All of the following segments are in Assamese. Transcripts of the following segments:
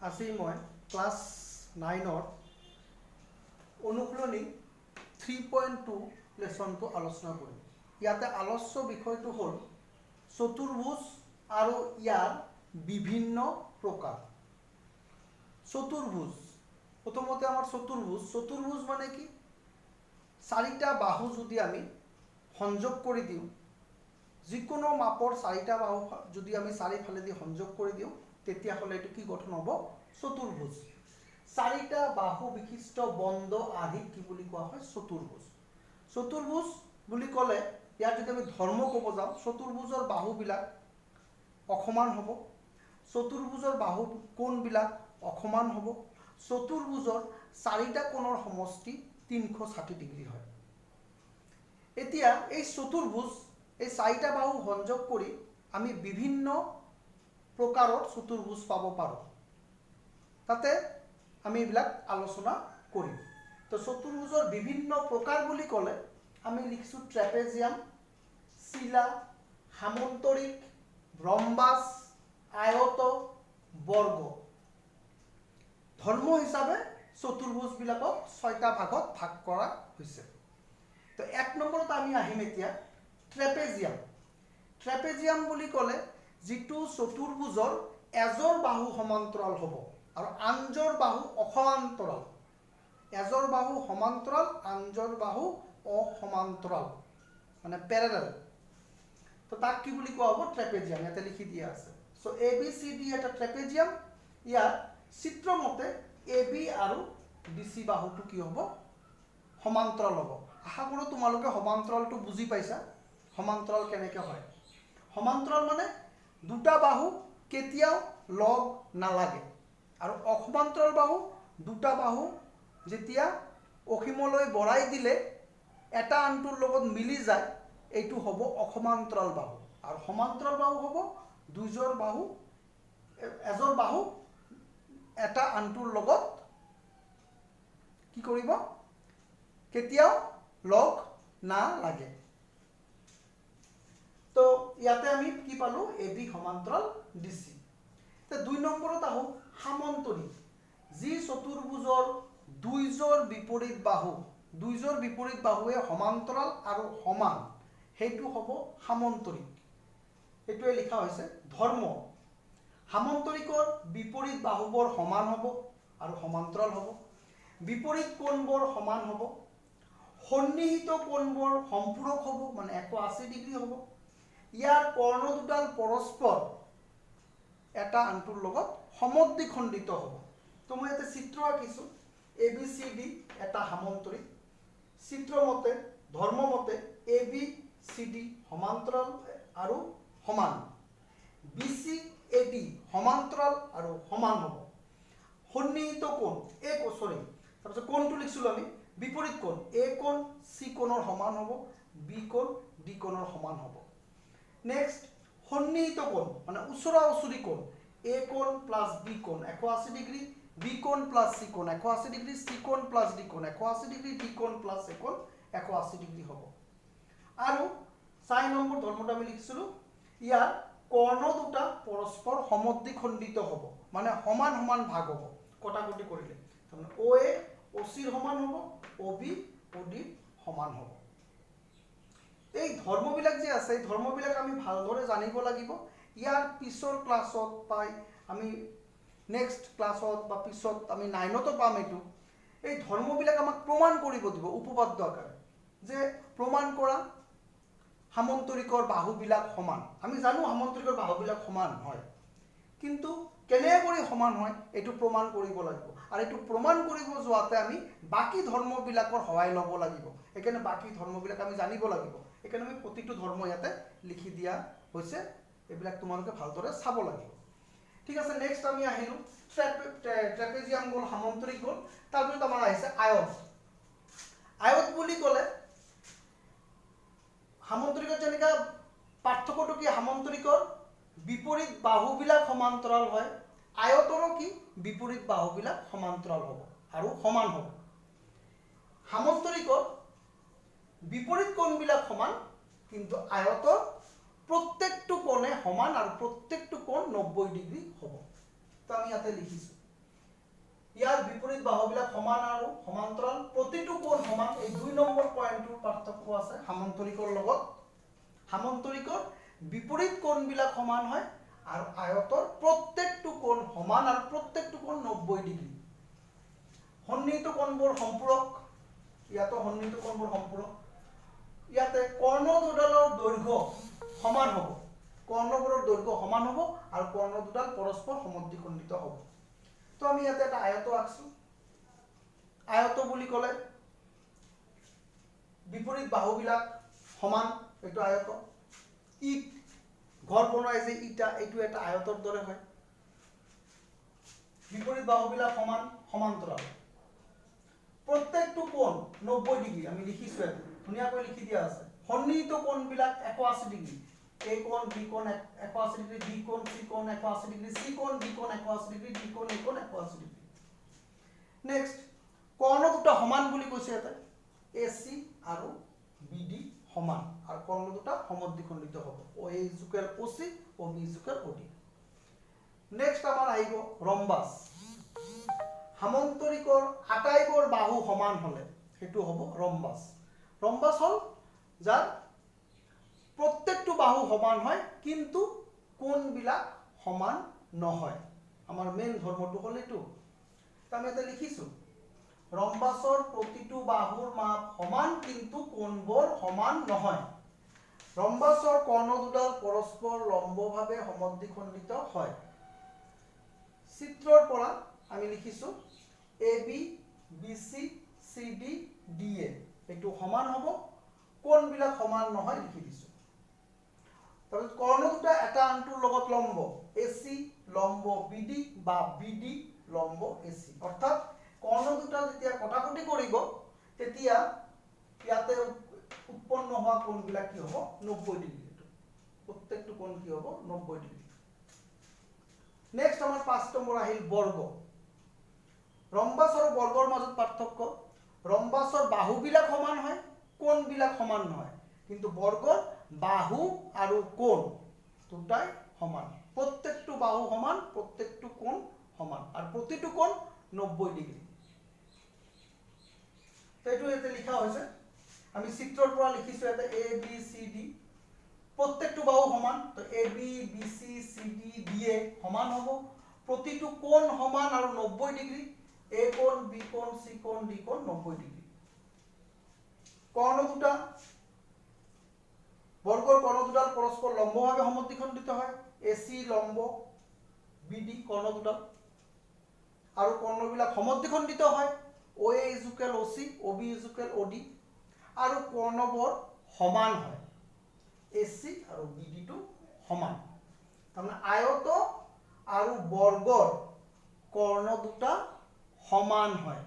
আজি মই ক্লাছ 9ৰ অনুশীলনী 3.2 লেসনটো আলোচনা কৰিম। ইয়াতে আলোচ্য বিষয়টো হ'ল চতুৰ্ভুজ আৰু ইয়াৰ বিভিন্ন প্ৰকাৰ। চতুৰ্ভুজ, প্ৰথমতে আমাৰ চতুৰ্ভুজ মানে কি? চাৰিটা বাহু যদি আমি সংযোগ কৰি দিওঁ, যিকোনো মাপৰ চাৰিটা বাহু যদি আমি চাৰিফালেদি সংযোগ কৰি দিওঁ, তেতিয়াহ'লে এইটো কি গঠন হ'ব? চতুৰ্ভুজ। চাৰিটা বাহু বিশিষ্ট বন্ধ আধিক কি বুলি কোৱা হয়? চতুৰ্ভুজ। চতুৰ্ভুজ বুলি ক'লে ইয়াত যদি আমি ধৰ্ম ক'ব যাওঁ, চতুৰ্ভুজৰ বাহুবিলাক অসমান হ'ব, চতুৰ্ভুজৰ বাহু কোণবিলাক অসমান হ'ব, চতুৰ্ভুজৰ চাৰিটা কোণৰ সমষ্টি 360 ডিগ্ৰী হয়। এতিয়া এই চতুৰ্ভুজ, এই চাৰিটা বাহু সংযোগ কৰি আমি বিভিন্ন প্ৰকাৰৰ চতুৰ্ভুজ পাব পাৰোঁ। তাতে আমি এইবিলাক আলোচনা কৰিম। তো চতুৰ্ভুজৰ বিভিন্ন প্ৰকাৰ বুলি ক'লে আমি লিখিছোঁ ট্ৰেপেজিয়াম, চিলা, সামন্তৰিক, ৰম্বাস, আয়ত, বৰ্গ। ধৰ্ম হিচাপে চতুৰ্ভুজবিলাকক 6টা ভাগত ভাগ কৰা হৈছে। তো 1 নম্বৰত আমি আহিম এতিয়া ট্ৰেপেজিয়াম। ট্ৰেপেজিয়াম বুলি ক'লে যিটো চতুৰ্ভুজৰ এজৰ বাহু সমান্তৰাল হ'ব আৰু আনজৰ বাহু অসমান্তৰাল। এজৰ বাহু সমান্তৰাল, আনজৰ বাহু অসমান্তৰাল, মানে পেৰেলেল। তো তাক কি বুলি কোৱা হ'ব? ট্ৰেপেজিয়াম। ইয়াতে লিখি দিয়া আছে। চ' ABCD এটা ট্ৰেপেজিয়াম। ইয়াত চিত্ৰমতে AB আৰু BC বাহুটো কি হ'ব? সমান্তৰাল হ'ব। আশা কৰোঁ তোমালোকে সমান্তৰালটো বুজি পাইছা। সমান্তৰাল কেনেকৈ হয়? সমান্তৰাল মানে দুটা বাহু কেতিয়াও লগ নালাগে, আৰু অসমান্তৰাল বাহু দুটা বাহু যেতিয়া অসীমলৈ বঢ়াই দিলে এটা আনটোৰ লগত মিলি যায়, এইটো হ'ব অসমান্তৰাল বাহু। আৰু সমান্তৰাল বাহু হ'ব দুইজোৰ বাহু, এজোৰ বাহু এটা আনটোৰ লগত কি কৰিব? কেতিয়াও লগ নালাগে। তো ইয়াতে আমি কি পালোঁ? AB সমান্তৰাল DC। তো 2 নম্বৰত আহোঁ সামন্তৰিক। যি চতুৰ্ভুজৰ দুইজোৰ বিপৰীত বাহুৱে সমান্তৰাল আৰু সমান, সেইটো হ'ব সামন্তৰিক। এইটোৱে লিখা হৈছে ধৰ্ম। সামন্তৰিকৰ বিপৰীত বাহুবোৰ সমান হ'ব আৰু সমান্তৰাল হ'ব, বিপৰীত কোণবোৰ সমান হ'ব, সন্নিহিত কোণবোৰ সম্পূৰক হ'ব, মানে 180 ডিগ্ৰী হ'ব। ইয়াৰ কৰ্ণ দুডাল পৰস্পৰ এটা আনটোৰ লগত সমদ্বিখণ্ডিত হ'ব। তো মই ইয়াতে চিত্ৰ আঁকিছোঁ। ABCD এটা সামন্তৰিক। চিত্ৰমতে, ধৰ্মমতে ABCD সমান্তৰাল আৰু সমান, BCAD সমান্তৰাল আৰু সমান হ'ব। সন্নিহিত কোণ তাৰপিছত কোণটো লিখিছিলোঁ আমি বিপৰীত কোণ, A কোণ C কোণৰ সমান হ'ব, B কোণ D কোণৰ সমান হ'ব। নেক্সট সন্নিহিত কোণ মানে ওচৰা ওচৰি কোণ, A কোণ প্লাছ B কোণ 180 ডিগ্ৰী, B কোণ প্লাছ C কোণ 180 ডিগ্ৰী, C কোণ প্লাছ D কোণ 180 ডিগ্ৰী, D কোণ প্লাছ A কোণ 180 ডিগ্ৰী হ'ব। আৰু 4 নম্বৰ ধৰ্মটো আমি লিখিছিলোঁ, ইয়াৰ কৰ্ণ দুটা পৰস্পৰ সমদ্বিখণ্ডিত হ'ব, মানে সমান সমান ভাগ হ'ব কটাকটি কৰিলে। তাৰমানে OA OCৰ সমান হ'ব, OB ODৰ সমান হ'ব। এই ধৰ্মবিলাক যে আছে, এই ধৰ্মবিলাক আমি ভালদৰে জানিব লাগিব। ইয়াৰ পিছৰ ক্লাছত পাই আমি নেক্সট ক্লাছত বা পিছত আমি 9তো পাম এইটো। এই ধৰ্মবিলাক আমাক প্ৰমাণ কৰিব দিব উপপাদ্য আকাৰে, যে প্ৰমাণ কৰা সামন্তৰিকৰ বাহুবিলাক সমান। আমি জানো সামন্তৰিকৰ বাহুবিলাক সমান হয়, কিন্তু কেনে কৰি সমান হয় এইটো প্ৰমাণ কৰিব লাগিব। আৰু এইটো প্ৰমাণ কৰিব যোৱাতে আমি বাকী ধৰ্মবিলাকৰ সহায় ল'ব লাগিব। সেইকাৰণে বাকী ধৰ্মবিলাক আমি জানিব লাগিব। সেইকাৰণে আমি প্ৰতিটো ধৰ্ম ইয়াতে লিখি দিয়া হৈছে। এইবিলাক তোমালোকে ভালদৰে চাব লাগিব। ঠিক আছে, নেক্সট আমি আহিলোঁ ট্ৰেপেজিয়াম গ'ল, সামন্তৰিক গ'ল। তাৰপিছত আমাৰ আহিছে আয়ত। আয়ত বুলি ক'লে সামন্তৰিকত যেনেকৈ পাৰ্থক্যটো কি? সামন্তৰিকৰ বিপৰীত বাহুবিলাক সমান্তৰাল হয়, আয়তৰো কি? বিপৰীত বাহুবিলাক সমান্তৰাল হ'ব আৰু সমান হ'ব। সামন্তৰিকত বিপৰীত কোণবিলাক সমান, কিন্তু আয়তৰ প্ৰত্যেকটো কোণে সমান আৰু প্ৰত্যেকটো কোণ 90 ডিগ্ৰী হ'ব। তো আমি ইয়াতে লিখিছোঁ ইয়াৰ বিপৰীত বাহুবিলাক সমান আৰু সমান্তৰাল, প্ৰতিটো কোণ সমান। এই 2 নম্বৰ পইণ্টৰ পাৰ্থক্য আছে সামান্তৰিকৰ লগত। সামান্তৰিকৰ বিপৰীত কোণবিলাক সমান হয় আৰু আয়তৰ প্ৰত্যেকটো কোণ সমান আৰু প্ৰত্যেকটো কোণ 90 ডিগ্ৰী। সন্নিহিত কোণবোৰ সম্পূৰক, ইয়াতো সন্নিহিত কোণবোৰ সম্পূৰক। ইয়াতে কৰ্ণ দুডালৰ দৈৰ্ঘ্য সমান হ'ব, কৰ্ণবোৰৰ দৈৰ্ঘ্য সমান হ'ব আৰু কৰ্ণ দুডাল পৰস্পৰ সমদ্বিখণ্ডিত হ'ব। তো আমি ইয়াতে এটা আয়ত আঁকছো। আয়ত বুলি ক'লে বিপৰীত বাহুবিলাক সমান, এইটো আয়ত। ইট ঘৰ বনাই যে ইটা, এইটো এটা আয়তৰ দৰে হয়। বিপৰীত বাহুবিলাক সমান, সমান্তৰাল। প্ৰত্যেকটো কোণ 90 ডিগ্ৰী, আমি লিখিছো ইয়াতে ধুনীয়াকৈ লিখি দিয়া আছে। সন্নিহিত কোণবিলাক 180 ডিগ্ৰী। A কোণ B কোণ 180 ডিগ্ৰী, B কোণ C কোণ 180 ডিগ্ৰী, C কোণ D কোণ 180 ডিগ্ৰী, D কোণ A কোণ 180 ডিগ্ৰী। নেক্সট, কৰ্ণ দুটা সমান বুলি কৈছে ইয়াতে, AC আৰু BD সমান আৰু কৰ্ণ দুটা সমদ্বিখণ্ডিত হ'ব। OA equal OC, OB equal OD। Next আমাৰ আহিব ৰম্বাস। সামান্তৰিকৰ আটাইবোৰ বাহু সমান হলে সেইটো হ'ব ৰম্বাস। ৰম্বাস হ'ল যাৰ প্ৰত্যেকটো বাহু সমান হয় কিন্তু কোণবিলাক সমান নহয়। আমাৰ মেইন ধৰ্মটো হ'ল এইটো। আমি এটা লিখিছো, ৰম্বাসৰ প্ৰতিটো বাহুৰ মাপ সমান কিন্তু কোণবোৰ সমান নহয়। ৰম্বাসৰ কৰ্ণ দুডাল পৰস্পৰ লম্বভাৱে সমদ্বিখণ্ডিত হয়। চিত্ৰৰ পৰা আমি লিখিছো AB, BC, CD, DA এইটো সমান হ'ব, কোণবিলাক সমান নহয় লিখি দিছো। তাৰপিছত কৰ্ণ দুটা এটা আনটোৰ লগত লম্ব, AC লম্ব BD বা BD লম্ব AC। অৰ্থাৎ কৰ্ণ দুটা যেতিয়া কটাকটি কৰিব তেতিয়া ইয়াতে উৎপন্ন হোৱা কোণবিলাক কি হ'ব, 90 ডিগ্ৰী। প্ৰত্যেকটো কোণ কি হ'ব, 90 ডিগ্ৰী। নেক্সট আমাৰ 5 নম্বৰ আহিল বৰ্গ। ৰম্বাস আৰু বৰ্গৰ মাজত পাৰ্থক্য, ৰম্বাসৰ বাহুবিলাক সমান হয়, কোণবিলাক সমান নহয়, কিন্তু বৰ্গৰ বাহু আৰু কোণ দুটাই সমান। প্ৰত্যেকটো বাহু সমান, প্ৰত্যেকটো কোণ সমান আৰু প্ৰতিটো কোণ 90 ডিগ্ৰী। এইটো ইয়াতে লিখা হৈছে, আমি চিত্ৰৰ পৰা লিখিছো ইয়াতে ABCD, প্ৰত্যেকটো বাহু সমান, তো AB BC CD DA সমান হ'ব। প্ৰতিটো কোণ সমান আৰু 90 ডিগ্ৰী। A কোণ B কোণ C কোণ D কোণ 90 ডিগ্ৰী। কৰ্ণ দুটা, বৰ্গৰ কৰ্ণ দুডাল পৰস্পৰ লম্বভাৱে সমদ্বিখণ্ডিত হয়। AC লম্ব BD কৰ্ণ দুডাল আৰু কৰ্ণবিলাক সমদ্বিখণ্ডিত হয়। OA equal OC, OB equal OD আৰু কৰ্ণবোৰ সমান হয়। AC আৰু BD টো সমান। তাৰমানে আয়ত আৰু বৰ্গৰ কৰ্ণ দুটা সমান হয়,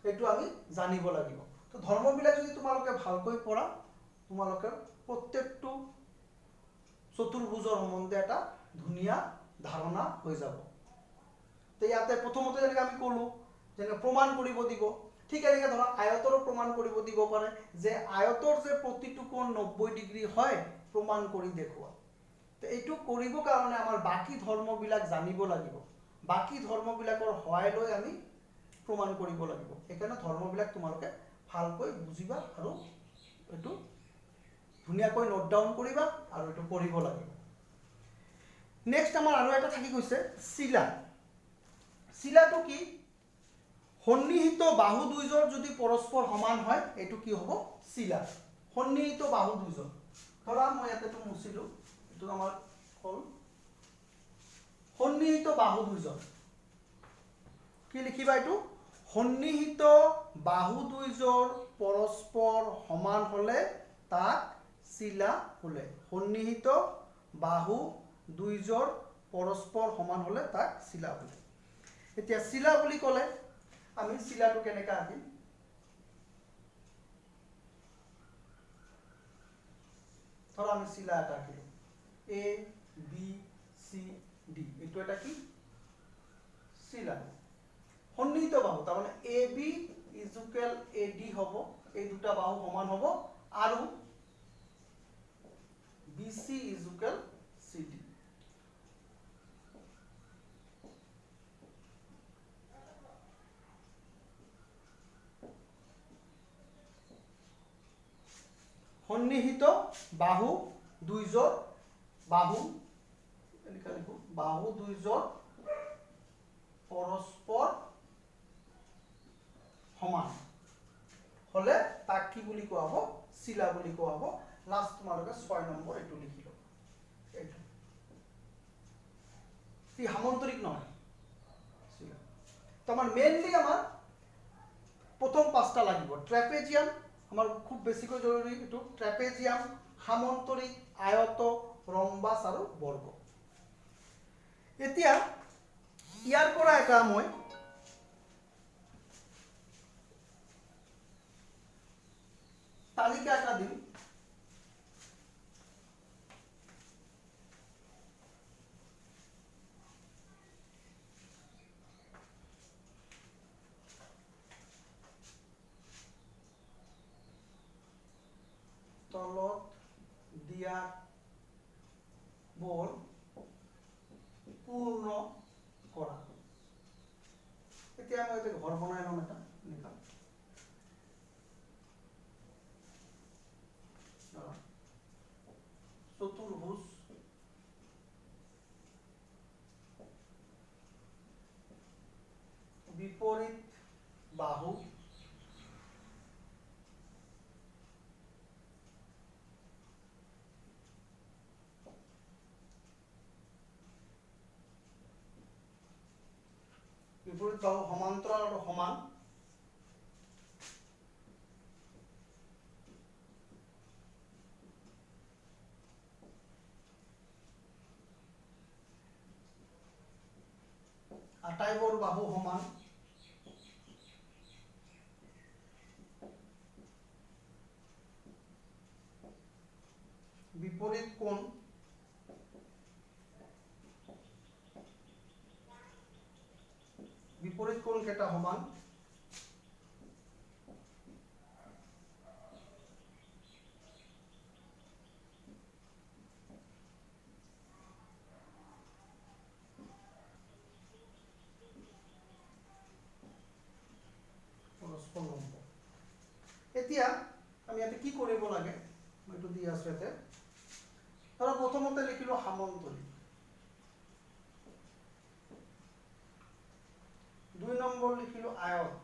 এইটো আমি জানিব লাগিব। তো ধৰ্মবিলাক যদি তোমালোকে ভালকৈ পঢ়া, তোমালোকে প্ৰত্যেকটো চতুৰ্ভুজৰ সম্বন্ধে এটা ধুনীয়া ধাৰণা হৈ যাব। তো ইয়াতে প্ৰথমতে যেনেকৈ আমি ক'লো, যেনেকৈ প্ৰমাণ কৰিব দিব, ঠিক এনেকৈ ধৰা আয়তৰো প্ৰমাণ কৰিব দিব পাৰে যে আয়তৰ যে প্ৰতিটো কোণ 90 ডিগ্ৰী হয়, প্ৰমাণ কৰি দেখুওৱা। তো এইটো কৰিবৰ কাৰণে আমাৰ বাকী ধৰ্মবিলাক জানিব লাগিব, বাকী ধৰ্মবিলাকৰ সহায় লৈ আমি প্ৰমাণ কৰিব লাগিব। সেইকাৰণে ধৰ্মবিলাক তোমালোকে ভালকৈ বুজিবা আৰু এইটো ধুনীয়াকৈ নোট ডাউন কৰিবা আৰু এইটো পঢ়িব লাগিব। নেক্সট আমাৰ আৰু এটা থাকি গৈছে চিলা। চিলাটো কি? সন্নিহিত বাহু দুইযোৰ যদি পৰস্পৰ সমান হয়, এইটো কি হ'ব, চিলা। সন্নিহিত বাহু দুইযোৰ, ধৰা মই ইয়াতে মুছিলো, এইটো আমাৰ হ'ল সন্নিহিত বাহু দুইযোৰ। কি লিখিবা এইটো? সন্নিহিত বাহু দুইযোৰ পৰস্পৰ সমান হলে তাক চিলা বোলে। সন্নিহিত বাহু দুইযোৰ পৰস্পৰ সমান হলে তাক চিলা বোলে। এতিয়া চিলা বুলি ক'লে আমি চিলাটো কেনেকৈ আঁকিম? ধৰা আমি চিলা এটা আঁকিলো, A B C D, এইটো এটা কি? চিলা। সন্নিহিত বাহু, তাৰমানে AB ইকুৱেল AD হ'ব, এই দুটা বাহু সমান হ'ব আৰু BC ইকুৱেল CD। সন্নিহিত বাহু দুইজোৰ বাহু এনেকৈ লিখো বাহু দুইজোৰ পৰস্পৰ সমান হলে তাক কি বুলি কোৱা হ'ব চিলা বুলি কোৱা হ'ব লাষ্ট তোমালোকে 6 নম্বৰ এটো লিখি লও এটো ই সামন্তৰিক নহয় চিলা তো আমাৰ মেইনলি আমাৰ প্ৰথম পাঁচটা লাগিব ট্ৰেপেজিয়াম আমাৰ খুব বেছিকৈ জৰুৰী এটো ট্ৰেপেজিয়াম সামন্তৰিক আয়ত ৰম্বাস আৰু বৰ্গ এতিয়া ইয়াৰ পৰা এটা মই তালিকা এটা দিম তলত দিয়া বোৰ পূৰ্ণ কৰা এতিয়া মই এটা ঘৰ বনাই লম এটা এনেকা চতুৰ্ভুজ বিপৰীত বাহু বিপৰীত বাহু সমান্তৰাল আৰু সমান আটাইবোৰ বাহু সমান বিপৰীত কোণ কেইটা সমান পৰস্পৰ লম্ব এতিয়া আমি ইয়াতে কি কৰিব লাগে মই এইটো দি আছো ইয়াতে ধৰা প্ৰথমতে লিখিলো সামন্তৰিক 2 নম্বৰ লিখিলো আয়ত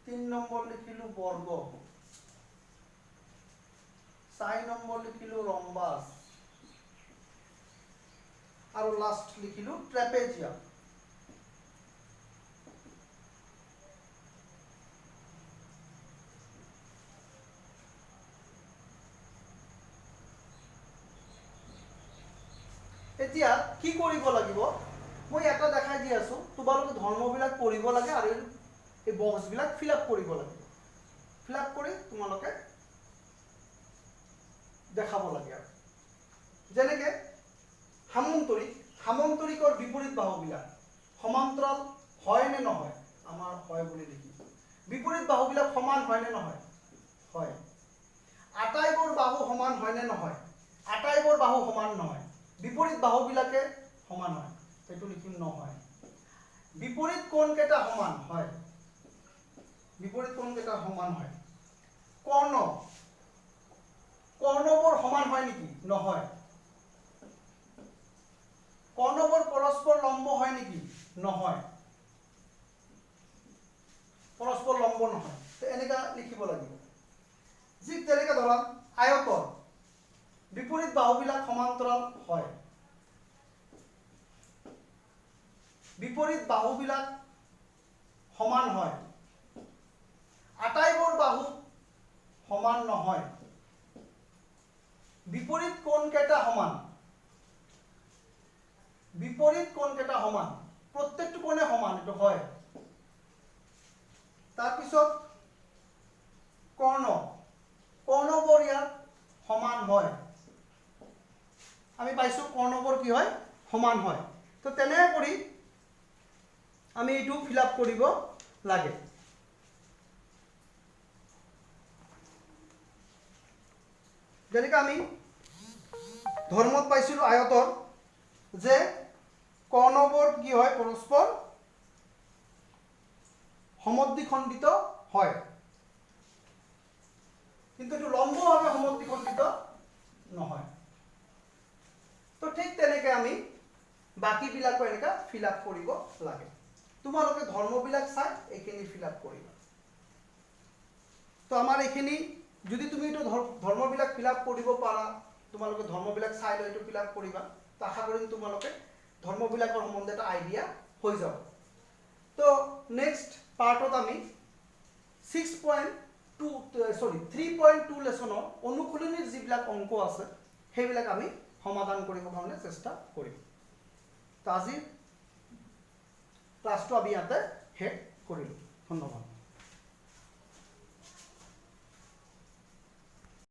3 নম্বৰ লিখিলো বৰ্গ 4 নম্বৰ লিখিলো ৰম্বাস আৰু লাষ্ট লিখিলো ট্ৰেপেজিয়াম এতিয়া কি কৰিব লাগিব মই এটা দেখাই দি আছো তোমালোকে ধৰ্মবিলাক পঢ়িব লাগে আৰু এই বক্সবিলাক ফিল আপ কৰিব লাগিব ফিল আপ কৰি তোমালোকে দেখাব লাগে আৰু যেনেকৈ সামন্তৰিকৰ বিপৰীত বাহুবিলাক সমান্তৰাল হয় নে নহয় আমাৰ হয় বুলি লিখি বিপৰীত বাহুবিলাক সমান হয় নে নহয় হয় আটাইবোৰ বাহু সমান হয় নে নহয় আটাইবোৰ বাহু সমান নহয় বিপৰীত বাহুবিলাকে সমান হয় এটো লিখিম নহয় বিপৰীত কোণ কেইটা সমান হয় বিপৰীত কোণ কেইটা সমান হয় কৰ্ণবোৰ সমান হয় নেকি নহয় কৰ্ণবোৰ পৰস্পৰ লম্ব হয় নেকি নহয় পৰস্পৰ লম্ব নহয় তো এনেকা লিখিব লাগিব ঠিক তেনেকৈ ধৰা আয়তৰ বিপৰীত বাহুবিলাক সমান্তৰাল হয় বিপৰীত বাহুবিলাক সমান হয় আটাইবোৰ বাহু সমান নহয় বিপৰীত কোণ কেইটা সমান প্ৰত্যেকটো কোণে সমান এটো হয় তাৰ পিছত কৰ্ণবোৰ ইয়াত সমান হয় আমি পাইছো কৰ্ণবোৰ কি হয় সমান হয় তো তেনে কৰি আমি এইটো ফিল আপ কৰিব লাগে যেনেকৈ আমি ধৰ্মত পাইছিলো আয়তৰ যে কৰ্ণবোৰ কি হয় পৰস্পৰ সমদ্বিখণ্ডিত হয়, কিন্তু এইটো লম্বভাৱে সমদ্বিখণ্ডিত নহয়। তো ঠিক তেনেকৈ আমি বাকীবিলাকো এনেকৈ ফিল আপ কৰিব লাগে। তোমালোকে ধৰ্মবিলাক চাই এইখিনি ফিল আপ কৰিবা। তো আমাৰ এইখিনি যদি তুমি এইটো ধৰ্মবিলাক ফিল আপ কৰিব পাৰা, তোমালোকে ধৰ্মবিলাক চাই লৈ এইটো ফিল আপ কৰিবা। তো আশা কৰিম তোমালোকে ধৰ্মবিলাকৰ সম্বন্ধে এটা আইডিয়া হৈ যাব। তো নেক্সট পাৰ্টত আমি 3.2 লেচনৰ অনুশীলনীৰ যিবিলাক অংক আছে সেইবিলাক আমি সমাধান কৰিবৰ কাৰণে চেষ্টা কৰিম। তো আজি ক্লাছটো আমি ইয়াতে শেষ কৰিলোঁ। ধন্যবাদ।